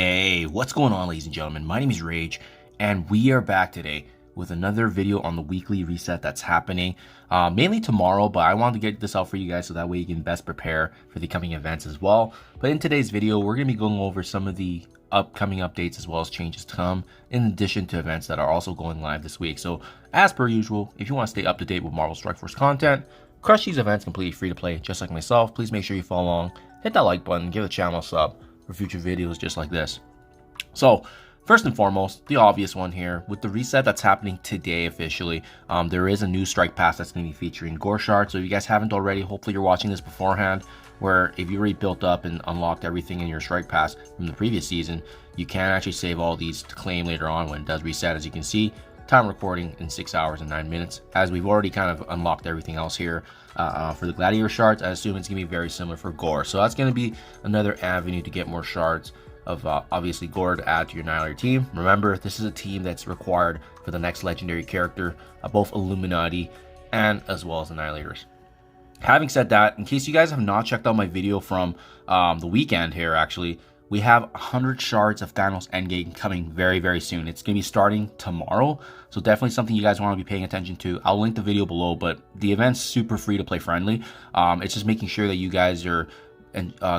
Hey, what's going on, ladies and gentlemen? My name is Rayge, and we are back today with another video on the weekly reset that's happening mainly tomorrow, but I wanted to get this out for you guys so that way you can best prepare for the coming events as well. But in today's video, we're going to be going over some of the upcoming updates as well as changes to come, in addition to events that are also going live this week. So as per usual, if you want to stay up to date with Marvel Strike Force content, crush these events completely free to play just like myself, please make sure you follow along, hit that like button, give the channel a sub for future videos just like this. So first and foremost, the obvious one here, with the reset that's happening today officially, there is a new strike pass that's going to be featuring GORR Shards. So if you guys haven't already, hopefully you're watching this beforehand, where if you already built up and unlocked everything in your strike pass from the previous season, you can actually save all these to claim later on when it does reset. As you can see, time recording in 6 hours and 9 minutes, as we've already kind of unlocked everything else here. For the Gladiator Shards, I assume it's going to be very similar for GORR. So that's going to be another avenue to get more shards of obviously GORR to add to your Annihilator team. Remember, this is a team that's required for the next legendary character, both Illuminati and as well as Annihilators. Having said that, in case you guys have not checked out my video from the weekend here, actually, we have 100 shards of Thanos Endgame coming very, very soon. It's going to be starting tomorrow, so definitely something you guys want to be paying attention to. I'll link the video below, but the event's super free to play friendly. It's just making sure that you guys are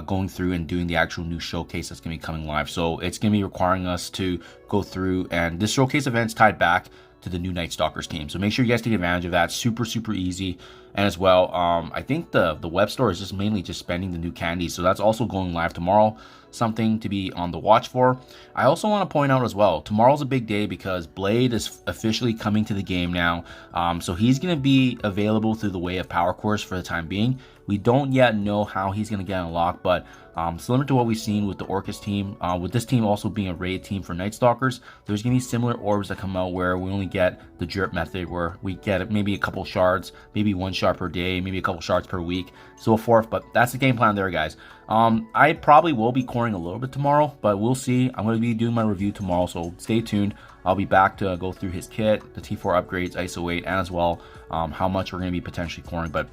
going through and doing the actual new showcase that's going to be coming live. So it's going to be requiring us to go through, and this showcase event's tied back to the new Night Stalkers team. So make sure you guys take advantage of that. Super, super easy. And as well, I think the web store is just mainly just spending the new candies. So that's also going live tomorrow. Something to be on the watch for. I also want to point out as well, tomorrow's a big day because Blade is officially coming to the game now. So he's going to be available through the way of Power Course for the time being. We don't yet know how he's going to get unlocked, but similar to what we've seen with the ORCHIS team, with this team also being a raid team for Night Stalkers, there's going to be similar orbs that come out where we only get the drip method, where we get maybe a couple shards, maybe 1 shard per day, maybe a couple shards per week, so forth. But that's the game plan there, guys. I probably will be coring a little bit tomorrow, but we'll see. I'm going to be doing my review tomorrow, so stay tuned. I'll be back to go through his kit, the T4 upgrades, ISO 8, and as well how much we're going to be potentially coring. But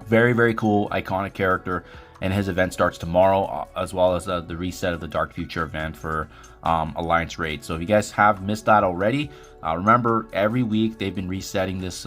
very, very cool, iconic character, and his event starts tomorrow, as well as the reset of the Dark Future event for Alliance Raid. So if you guys have missed that already, remember, every week they've been resetting this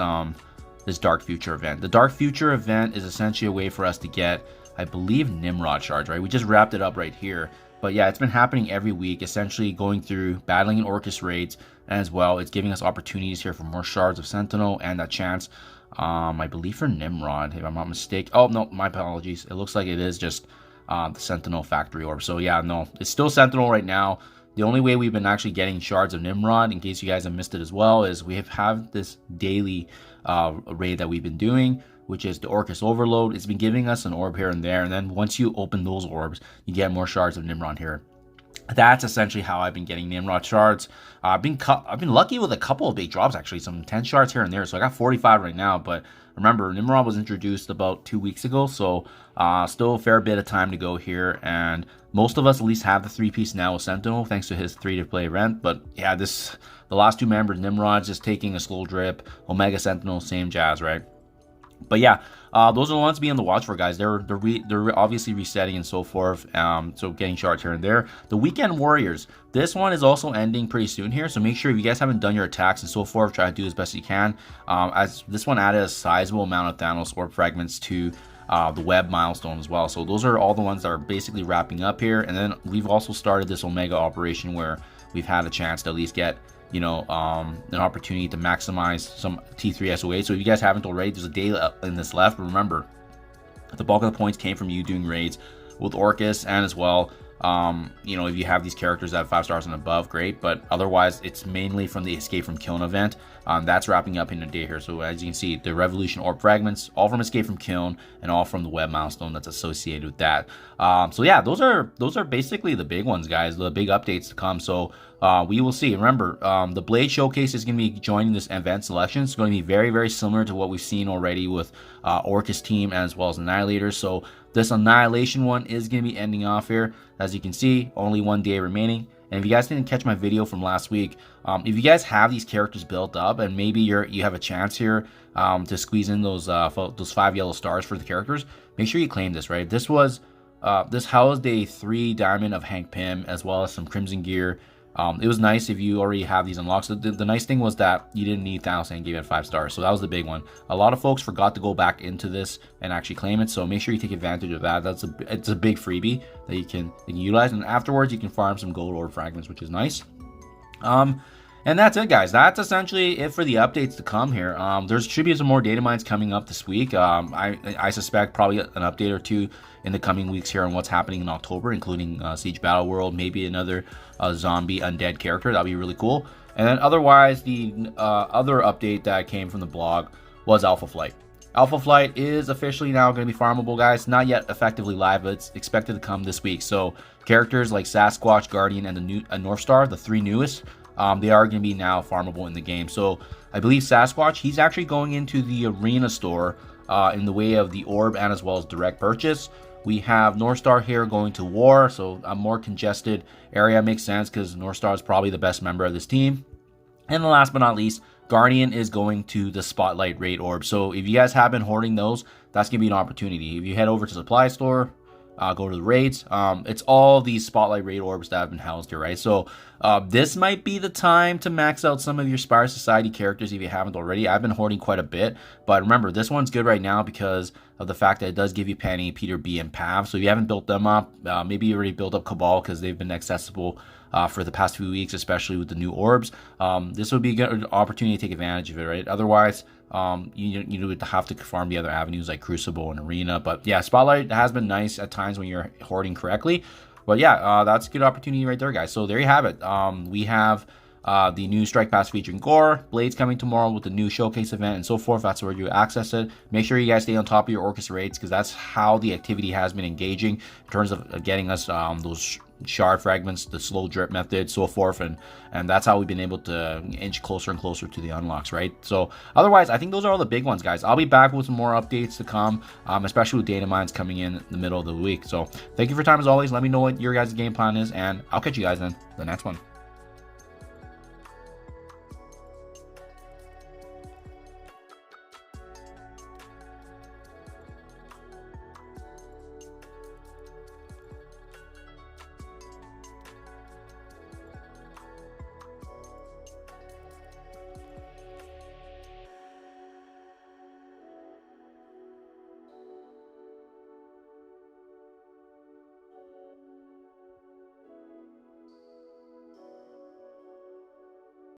this Dark Future event. The Dark Future event is essentially a way for us to get, I believe, Nimrod shards, right? We just wrapped it up right here. But yeah, it's been happening every week, essentially going through battling in ORCHIS raids, and as well, it's giving us opportunities here for more shards of Sentinel and that chance, I believe, for Nimrod, if I'm not mistaken. Oh, no, my apologies. It looks like it is just the Sentinel factory orb. So yeah, no, it's still Sentinel right now. The only way we've been actually getting shards of Nimrod, in case you guys have missed it as well, is we have this daily raid that we've been doing, which is the ORCHIS Overload. It's been giving us an orb here and there, and then once you open those orbs, you get more shards of Nimrod here. That's essentially how I've been getting Nimrod shards. I've been lucky with a couple of big drops, actually, some 10 shards here and there. So I got 45 right now, but remember, Nimrod was introduced about 2 weeks ago, so still a fair bit of time to go here. And most of us at least have the 3-piece now with Sentinel, thanks to his free-to-play event. But yeah, the last 2 members, Nimrod's just taking a slow drip, Omega Sentinel, same jazz, right? But yeah, those are the ones to be on the watch for, guys. They're obviously resetting and so forth, so getting shards here and there. The Weekend Warriors, this one is also ending pretty soon here, so make sure if you guys haven't done your attacks and so forth, try to do as best you can, as this one added a sizable amount of Thanos orb fragments to the web milestone as well. So those are all the ones that are basically wrapping up here. And then we've also started this Omega operation where we've had a chance to at least get, you know, an opportunity to maximize some T3 SO8. So if you guys haven't already, there's a day in this left. But remember, the bulk of the points came from you doing raids with ORCHIS, and as well, you know, if you have these characters that have 5 stars and above, great. But otherwise, it's mainly from the Escape from Kiln event. That's wrapping up in a day here. So as you can see, the Revolution Orb Fragments, all from Escape from Kiln, and all from the web milestone that's associated with that. So yeah, those are basically the big ones, guys, the big updates to come. So we will see. Remember, the Blade Showcase is going to be joining this event selection. It's going to be very, very similar to what we've seen already with ORCHIS team as well as Annihilators. So this Annihilation one is going to be ending off here. As you can see, only 1 day remaining. And if you guys didn't catch my video from last week, if you guys have these characters built up and maybe you have a chance here to squeeze in those 5 yellow stars for the characters, make sure you claim this, right? This was this housed a 3 diamond of Hank Pym as well as some crimson gear. It was nice if you already have these unlocked. So the nice thing was that you didn't need Thanos and gave it 5 stars. So that was the big one. A lot of folks forgot to go back into this and actually claim it. So make sure you take advantage of that. It's a big freebie that you can utilize. And afterwards, you can farm some gold orb fragments, which is nice. And that's it, guys. That's essentially it for the updates to come here. There should be some more data mines coming up this week. I suspect probably an update or two in the coming weeks here on what's happening in October, including Siege Battle World, maybe another zombie undead character. That'd be really cool. And then otherwise, the other update that came from the blog was Alpha Flight. Alpha Flight is officially now going to be farmable, guys. Not yet effectively live, but it's expected to come this week. So characters like Sasquatch, Guardian, and the new North Star, the 3 newest, they are going to be now farmable in the game. So I believe Sasquatch, he's actually going into the arena store in the way of the orb and as well as direct purchase. We have North Star here going to war, so a more congested area makes sense because North Star is probably the best member of this team. And the last but not least, Guardian is going to the Spotlight Raid Orb. So if you guys have been hoarding those, that's going to be an opportunity. If you head over to the supply store, go to the raids, it's all these Spotlight Raid Orbs that have been housed here, right? So this might be the time to max out some of your Spire Society characters if you haven't already. I've been hoarding quite a bit, but remember, this one's good right now because of the fact that it does give you Penny, Peter B, and Pav. So if you haven't built them up, maybe you already built up Cabal because they've been accessible for the past few weeks, especially with the new orbs. This would be a good opportunity to take advantage of it, right? Otherwise, you would have to farm the other avenues like Crucible and Arena. But yeah, Spotlight has been nice at times when you're hoarding correctly. But yeah, that's a good opportunity right there, guys. So there you have it. We have the new Strike Pass featuring GORR, Blades coming tomorrow with the new showcase event and so forth. That's where you access it. Make sure you guys stay on top of your ORCHIS raids because that's how the activity has been engaging in terms of getting us those shard fragments, the slow drip method, so forth, and that's how we've been able to inch closer and closer to the unlocks, right? So otherwise, I think those are all the big ones, guys. I'll be back with some more updates to come, especially with data mines coming in the middle of the week. So thank you for your time as always. Let me know what your guys' game plan is, and I'll catch you guys in the next one.